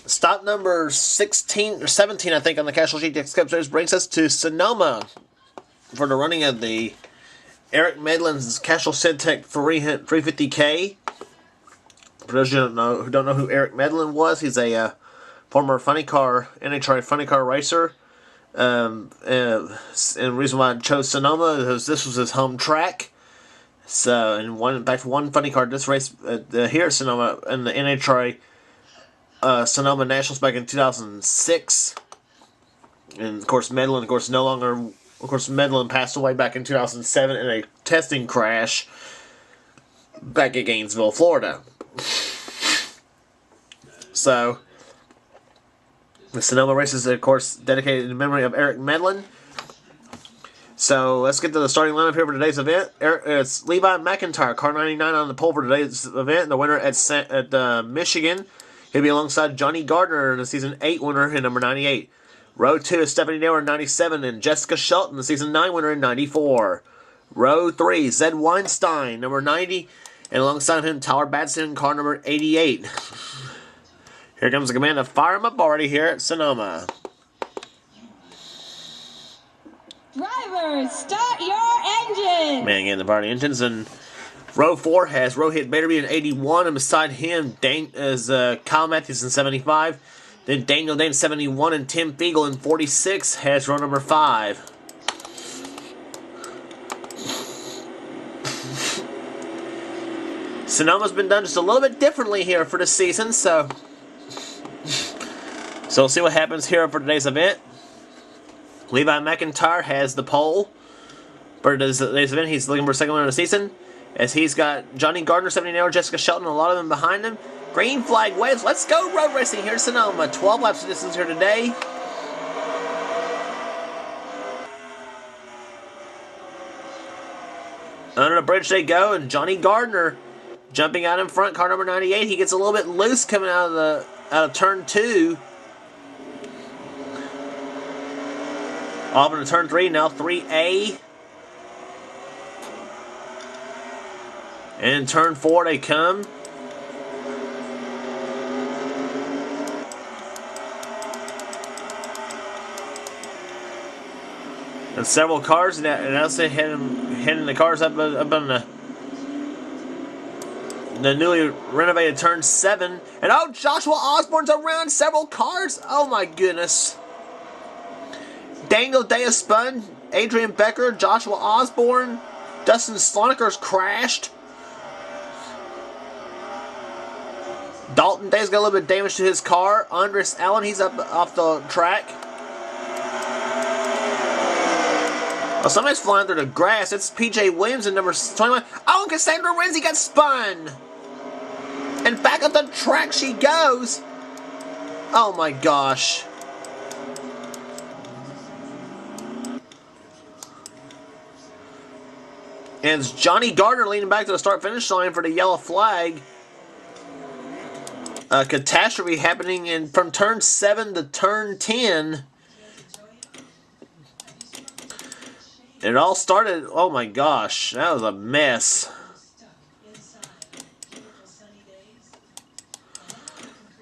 Stop number 16 or 17, I think, on the Castrol GTX Cup Series brings us to Sonoma for the running of the Eric Medlen's Castrol Syntec 350K. For those who don't know who Eric Medlen was, he's a former NHRA funny car racer. And the reason why I chose Sonoma is this was his home track. So, and one funny car this race here at Sonoma in the NHRA Sonoma Nationals back in 2006. And of course, Medlen, Medlen passed away back in 2007 in a testing crash back at Gainesville, Florida. So, the Sonoma race is, of course, dedicated in memory of Eric Medlen. So, let's get to the starting lineup here for today's event. It's Levi McIntyre, car 99 on the pole for today's event. The winner at Michigan. He'll be alongside Johnny Gardner, the Season 8 winner in number 98. Row 2 is Stephanie Naylor in 97, and Jessica Shelton, the Season 9 winner in 94. Row 3, Zed Weinstein, number 90, and alongside him, Tyler Batson, car number 88. Here comes the command to fire him up already here at Sonoma. Drivers, start your engine! Man, again, the party engines. And row 4 has Rohit Baderby in 81, and beside him is Kyle Matthews in 75. Then Daniel Dane 71, and Tim Fiegel in 46 has row number 5. Sonoma's been done just a little bit differently here for this season, so we'll see what happens here for today's event. Levi McIntyre has the pole for today's event. He's looking for a second winner of the season, as he's got Johnny Gardner, 79, Jessica Shelton, a lot of them behind him. Green flag waves. Let's go road racing here at Sonoma. 12 laps of distance here today. Under the bridge they go, and Johnny Gardner jumping out in front, car number 98. He gets a little bit loose coming out of turn 2. Off into turn 3, now 3A. And turn 4 they come. And several cars, and that's heading the cars up on the newly renovated turn 7. And oh, Joshua Osborne's around several cars. Oh my goodness. Daniel Day spun, Adrian Becker, Joshua Osborne, Dustin Sloniker's crashed. Dalton Day's got a little bit of damage to his car. Andres Allen, he's up off the track. Oh, somebody's flying through the grass. It's PJ Williams in number 21. Oh, and Cassandra Renzi got spun. And back up the track she goes. Oh my gosh. And it's Johnny Gardner leaning back to the start-finish line for the yellow flag. A catastrophe happening from turn 7 to turn 10. It all started, oh my gosh, that was a mess.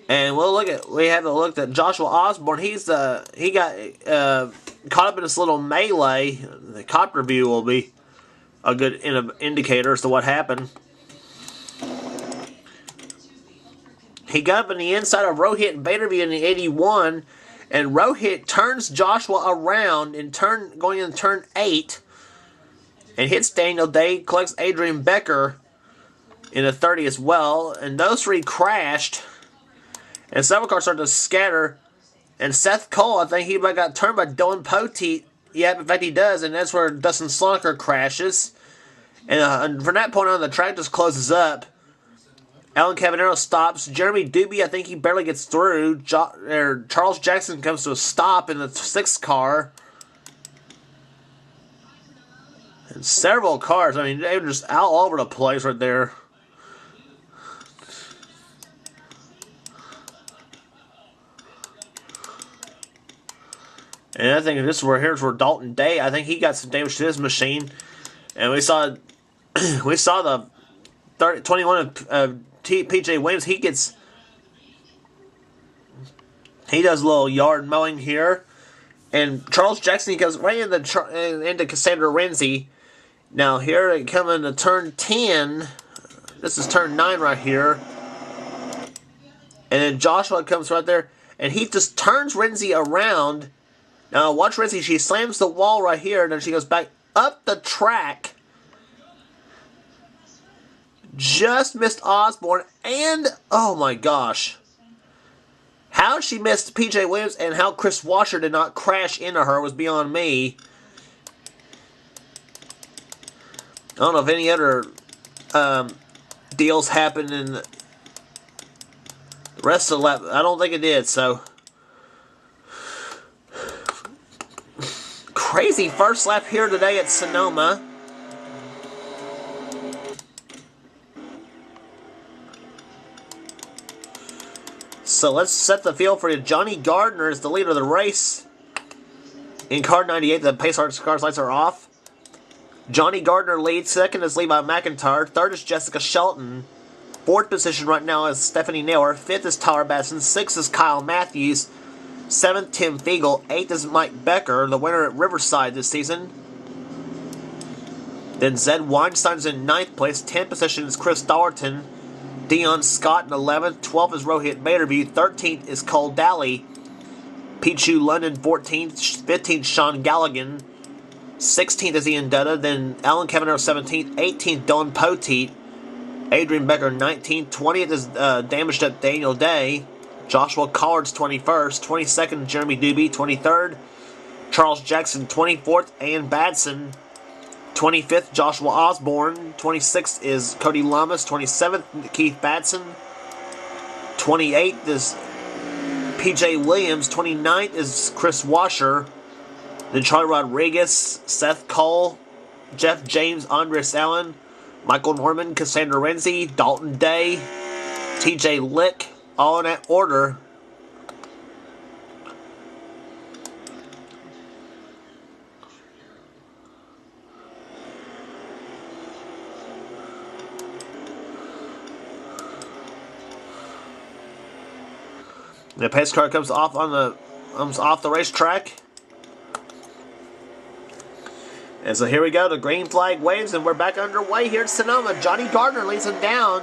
And we have a look at Joshua Osborne. He got caught up in this little melee. The cop review will be a good indicator as to what happened. He got up in the inside of Rohit Baderby in the 81, and Rohit turns Joshua around going into turn 8 and hits Daniel Day, collects Adrian Becker in the 30 as well, and those three crashed, and several cars started to scatter, and Seth Cole, I think he got turned by Dylan Poteet. Yeah, in fact he does, and that's where Dustin Sloniker crashes. And from that point on, the track just closes up. Alan Cavanero stops. Jeremy Doobie, I think he barely gets through. Charles Jackson comes to a stop in the 6th car. And several cars. I mean, they were just all over the place right there. And I think here's where Dalton Day, I think he got some damage to his machine. And we saw the 21 of PJ Williams. He gets He does a little yard mowing here. And Charles Jackson, he goes right into Cassandra Renzi. Now here they come into turn 10. This is turn 9 right here. And then Joshua comes right there. And he just turns Renzi around. Now watch Renzi. She slams the wall right here. And then she goes back up the track. Just missed Osborne. And, oh my gosh. How she missed P.J. Williams and how Chris Washer did not crash into her was beyond me. I don't know if any other deals happened in the rest of the lap. I don't think it did, so. Crazy first lap here today at Sonoma. So let's set the field for you. Johnny Gardner is the leader of the race. In car 98, the pace car's lights are off. Johnny Gardner leads. Second is Levi McIntyre. Third is Jessica Shelton. Fourth position right now is Stephanie Naylor. Fifth is Tyler Batson. Sixth is Kyle Matthews. Seventh, Tim Fiegel. Eighth is Mike Becker, the winner at Riverside this season. Then Zed Weinstein's in ninth place. 10th position is Chris Dollerton. Dion Scott in 11th. 12th is Rohit Baderview. 13th is Cole Daly. Pichu London 14th. 15th Sean Galligan. 16th is Ian Dutta. Then Alan Kavanaugh 17th. 18th Dylan Poteet. Adrian Becker 19th. 20th is damaged up Daniel Day. Joshua Collard's 21st. 22nd Jeremy Doobie. 23rd Charles Jackson. 24th Ian Badson. 25th, Joshua Osborne. 26th is Cody Lamas. 27th, Keith Batson. 28th is P.J. Williams. 29th is Chris Washer. Then Charlie Rodriguez, Seth Cole, Jeff James, Andres Allen, Michael Norman, Cassandra Renzi, Dalton Day, T.J. Lick, all in that order. The pace car comes off the racetrack. And so here we go. The green flag waves, and we're back underway here at Sonoma. Johnny Gardner leads him down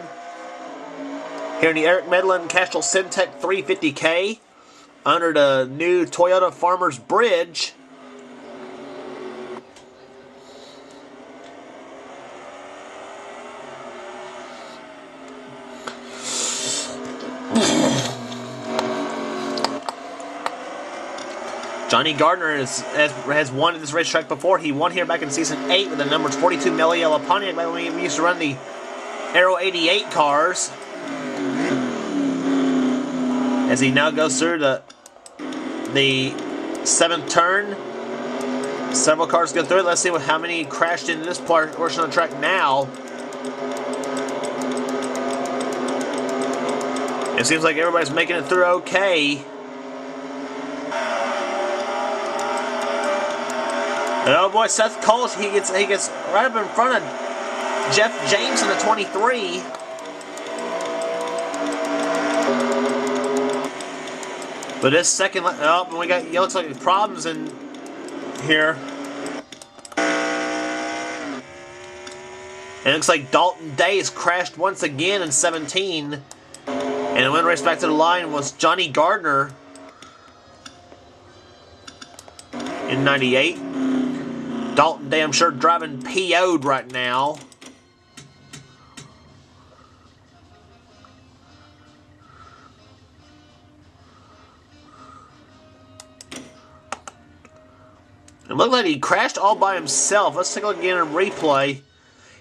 here in the Eric Medlen Castrol Syntec 350K under the new Toyota Farmers Bridge. Johnny Gardner has won at this racetrack before. He won here back in Season 8 with the numbers 42 Meliela Pontiac. Back when we used to run the Aero 88 cars. As he now goes through the 7th turn. Several cars go through it. Let's see how many crashed into this portion of the track now. It seems like everybody's making it through okay. Oh boy, Seth Cole, he gets right up in front of Jeff James in the 23. But this second, oh, we got, it looks like problems in here. And it looks like Dalton Day has crashed once again in 17. And the winner race back to the line was Johnny Gardner in 98. Dalton Day, I'm sure, driving PO'd right now. It looked like he crashed all by himself. Let's take a look again in replay.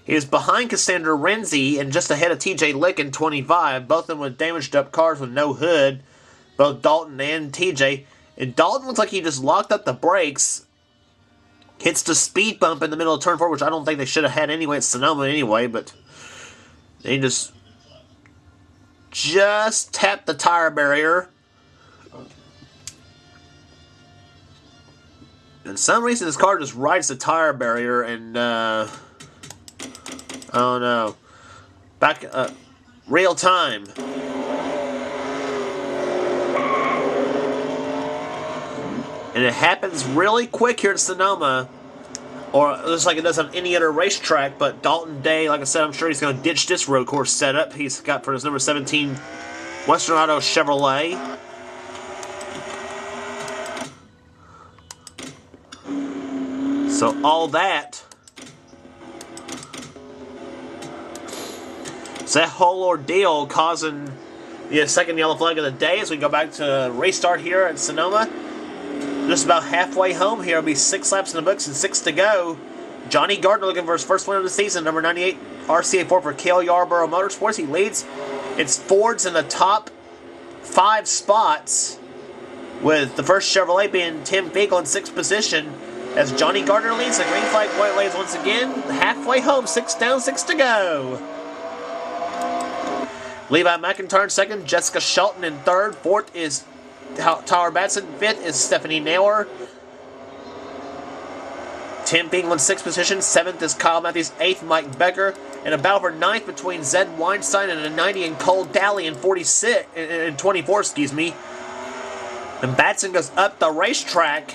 He was behind Cassandra Renzi and just ahead of TJ Lick in 25. Both of them with damaged up cars with no hood. Both Dalton and TJ. And Dalton looks like he just locked up the brakes. Hits the speed bump in the middle of turn 4, which I don't think they should have had anyway at Sonoma anyway, but they just tapped the tire barrier. And for some reason this car just rides the tire barrier and oh no. Back real time. And it happens really quick here at Sonoma. Or it looks like it does on any other racetrack, but Dalton Day, like I said, I'm sure he's going to ditch this road course setup he's got for his number 17 Western Auto Chevrolet. So all that. So that whole ordeal causing the second yellow flag of the day as we go back to restart here at Sonoma. Just about halfway home here. It'll be 6 laps in the books and 6 to go. Johnny Gardner looking for his first win of the season. Number 98 RCA4 for Cale Yarborough Motorsports. He leads. It's Fords in the top 5 spots, with the first Chevrolet being Tim Fiegel in 6th position. As Johnny Gardner leads, the green flag white lays once again. Halfway home, 6 down, 6 to go. Levi McIntyre in 2nd. Jessica Shelton in 3rd. 4th is Tyler Batson. 5th is Stephanie Naylor. Tim Fiegel in 6th position. 7th is Kyle Matthews. 8th, Mike Becker. And a battle for 9th between Zed Weinstein and a 90 and Cole Daly in 24, excuse me. And Batson goes up the racetrack.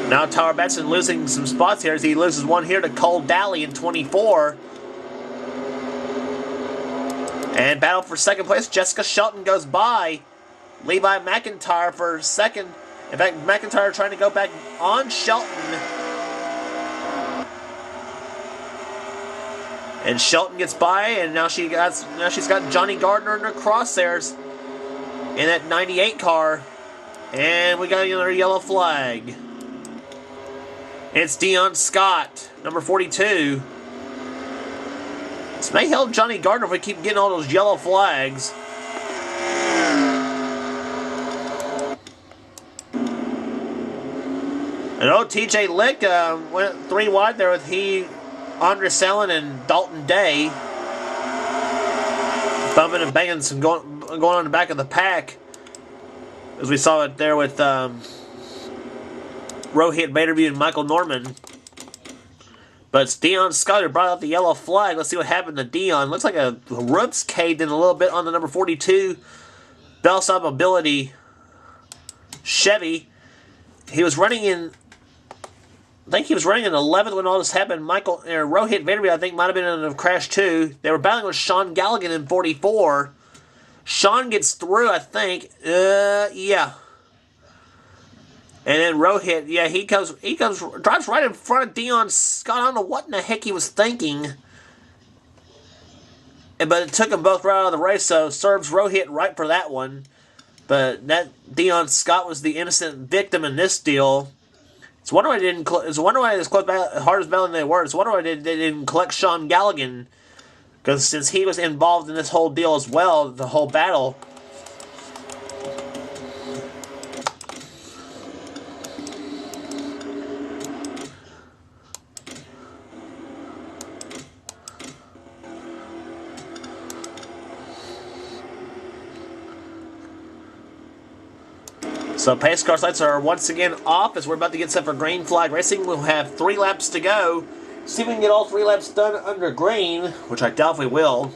Now Tyler Batson losing some spots here as he loses one here to Cole Daly in 24. And battle for 2nd place. Jessica Shelton goes by Levi McIntyre for 2nd. In fact, McIntyre trying to go back on Shelton. And Shelton gets by, and now she's got Johnny Gardner in her crosshairs in that 98 car. And we got another yellow flag. It's Dion Scott, number 42. This may help Johnny Gardner if we keep getting all those yellow flags. And TJ Lick went 3 wide there with Andres Allen and Dalton Day. Bumping and banging some going on the back of the pack. As we saw it there with Rohit Baderview and Michael Norman. But it's Dion Scott who brought out the yellow flag. Let's see what happened to Dion. Looks like a roof's caved in a little bit on the number 42 Bellside Mobility Chevy. He was running in, I think he was running in 11th when all this happened. Rohit Baderview, I think, might have been in a crash too. They were battling with Sean Galligan in 44. Sean gets through, I think. Yeah. And then Rohit, yeah, he drives right in front of Dion Scott. I don't know what in the heck he was thinking. But it took them both right out of the race, so serves Rohit right for that one. But that Dion Scott was the innocent victim in this deal. It's wonder why they didn't. It's wonder why this close hard as battle they were. It's wonder why they didn't collect Sean Galligan, because since he was involved in this whole deal as well, the whole battle. So pace car lights are once again off as we're about to get set for green flag racing. We'll have 3 laps to go. See if we can get all 3 laps done under green, which I doubt we will.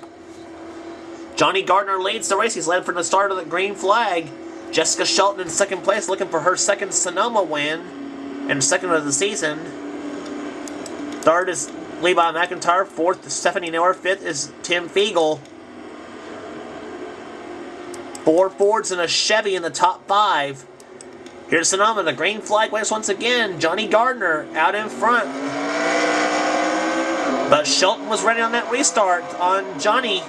Johnny Gardner leads the race. He's led from the start of the green flag. Jessica Shelton in 2nd place, looking for her 2nd Sonoma win and 2nd of the season. 3rd is Levi McIntyre. 4th is Stephanie Naylor. 5th is Tim Fiegel. 4 Fords and a Chevy in the top 5. Here's Sonoma. The green flag waves once again. Johnny Gardner out in front. But Shelton was ready on that restart on Johnny.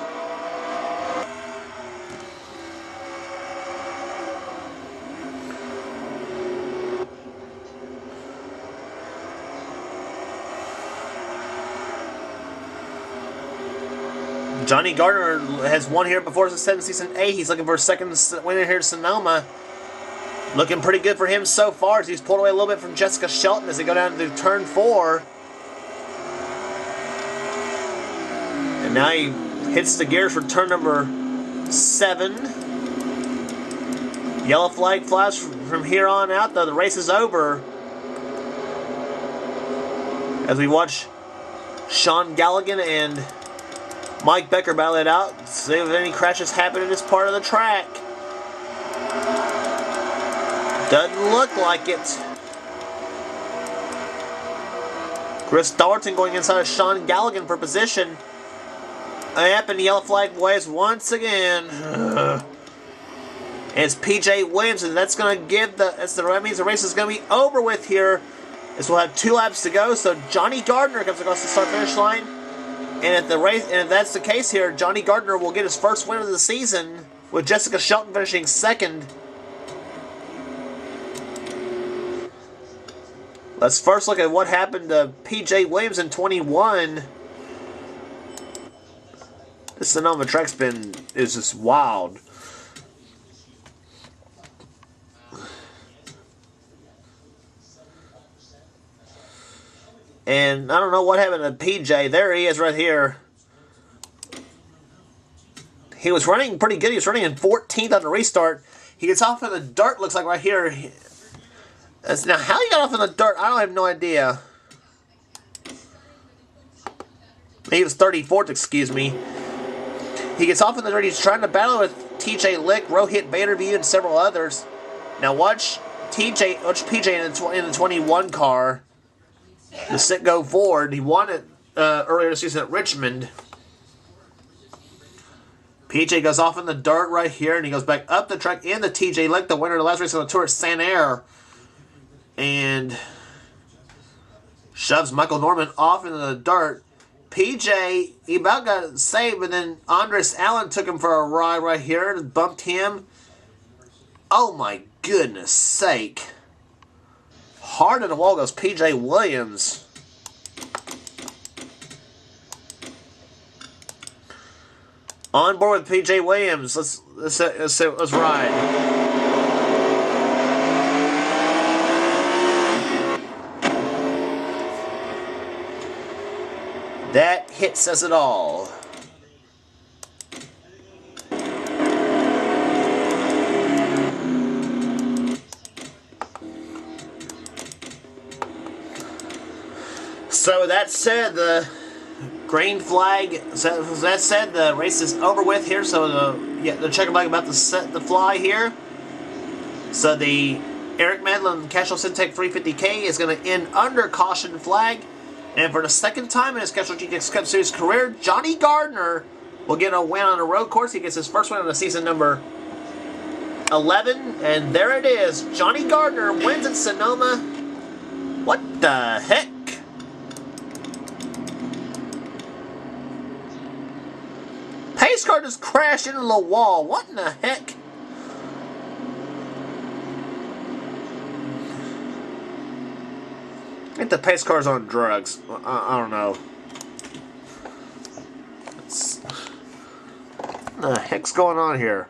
Johnny Gardner has won here before the season 8. He's looking for a 2nd winner here at Sonoma. Looking pretty good for him so far as he's pulled away a little bit from Jessica Shelton as they go down to turn 4. And now he hits the gears for turn number 7. Yellow flag flies from here on out, though the race is over. As we watch Sean Galligan and Mike Becker battled it out. See if any crashes happen in this part of the track. Doesn't look like it. Chris Dalton going inside of Sean Galligan for position. Up and the yellow flag waves once again. It's PJ Williams, and that's going to give that means the race is going to be over with here. As we'll have 2 laps to go. So Johnny Gardner comes across the start-finish line, and if that's the case here, Johnny Gardner will get his first win of the season, with Jessica Shelton finishing second. Let's first look at what happened to PJ Williams in 21. This Sonoma track spin is just wild. And I don't know what happened to PJ. There he is right here. He was running pretty good. He was running in 14th on the restart. He gets off in the dirt, looks like right here. Now, how he got off in the dirt, I don't have no idea. He was 34th, excuse me. He gets off in the dirt. He's trying to battle with TJ Lick, Rohit Baderview, and several others. Now watch PJ in the 21 car. The sit go forward. He won it earlier this season at Richmond. PJ goes off in the dirt right here, and he goes back up the track in the TJ Lick, the winner of the last race on the tour at Sanair, and shoves Michael Norman off into the dirt. PJ, he about got saved, but then Andres Allen took him for a ride right here and bumped him. Oh my goodness sake. Hard in the wall goes PJ Williams. On board with PJ Williams. Let's ride. That hit says it all. So that said, the green flag. So that said, the race is over with here. So the checker flag about to set the fly here. So the Eric Medlen Castrol Syntec 350K is going to end under caution flag. And for the second time in his Castrol GTX Cup Series career, Johnny Gardner will get a win on a road course. He gets his first win on the season number 11. And there it is. Johnny Gardner wins at Sonoma. What the heck? Pace car just crashed into the wall. What in the heck? I think the pace car's on drugs. I don't know. What the heck's going on here?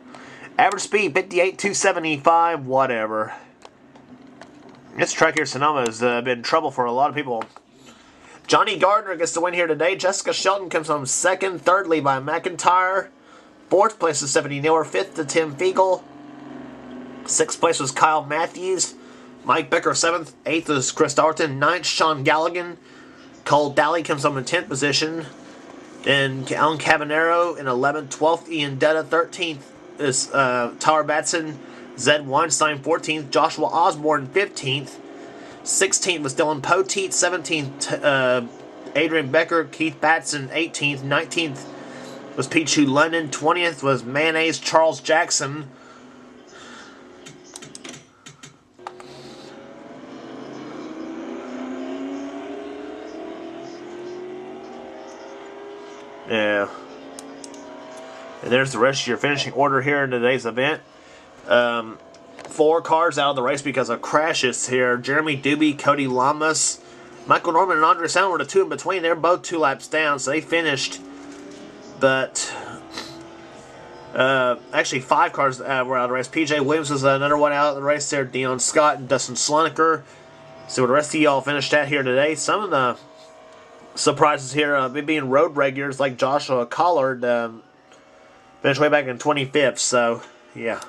Average speed 58,275, whatever. This track here, Sonoma, has been trouble for a lot of people. Johnny Gardner gets the win here today. Jessica Shelton comes home second. Third, Levi McIntyre. Fourth place is Stephanie Newer. Fifth to Tim Fiegel. Sixth place was Kyle Matthews. Mike Becker 7th. 8th is Chris Darton. 9th, Sean Galligan. Cole Daly comes home in 10th position. Then Alan Cabanero in 11th. 12th, Ian Dutta. 13th is Tyler Batson. Zed Weinstein 14th. Joshua Osborne 15th. 16th was Dylan Poteet. 17th, Adrian Becker. Keith Batson 18th. 19th was Pichu London. 20th was Mayonnaise Charles Jackson. Yeah. And there's the rest of your finishing order here in today's event. 4 cars out of the race because of crashes here. Jeremy Doobie, Cody Lamas, Michael Norman, and Andres Allen were the 2 in between. They're both 2 laps down, so they finished. But actually 5 cars were out of the race. PJ Williams was another one out of the race there. Dion Scott and Dustin Sloneker. So the rest of y'all finished out here today. Some of the surprises here, being road regulars like Joshua Collard, finished way back in 25th. So yeah.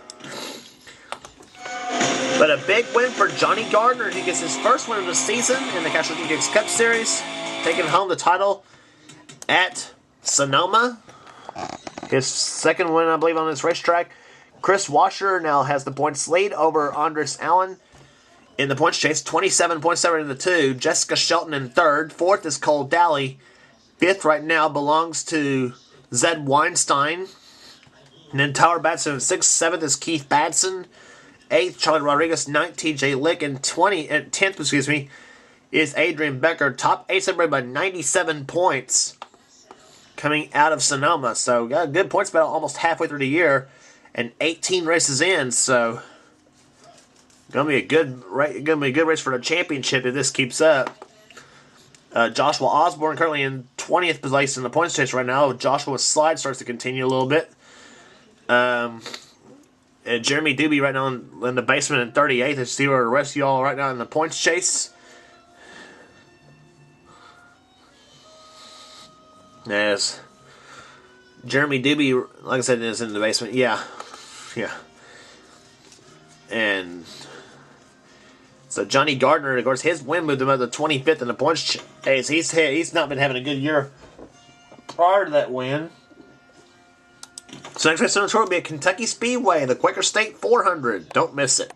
But a big win for Johnny Gardner. He gets his first win of the season in the Castrol GTX Cup Series, taking home the title at Sonoma. His second win, I believe, on this racetrack. Chris Washer now has the points lead over Andres Allen in the points chase. 27.7 in the 2. Jessica Shelton in third. Fourth is Cole Daly. Fifth right now belongs to Zed Weinstein. And then Tyler Batson in sixth. Seventh is Keith Badson. Eighth, Charlie Rodriguez. Ninth, TJ Lick. And 10th, is Adrian Becker. Top 8 separated by 97 points coming out of Sonoma. So got a good points battle almost halfway through the year and 18 races in. So gonna be a good race for the championship if this keeps up. Joshua Osborne currently in 20th place in the points chase right now. Joshua's slide starts to continue a little bit. Jeremy Doobie right now in the basement in 38th. Let's see where the rest of y'all right now in the points chase. As Jeremy Doobie, like I said, is in the basement. Yeah. And so Johnny Gardner, of course, his win moved him up to 25th in the points chase. He's not been having a good year prior to that win. So next race on the tour will be at Kentucky Speedway, the Quaker State 400. Don't miss it.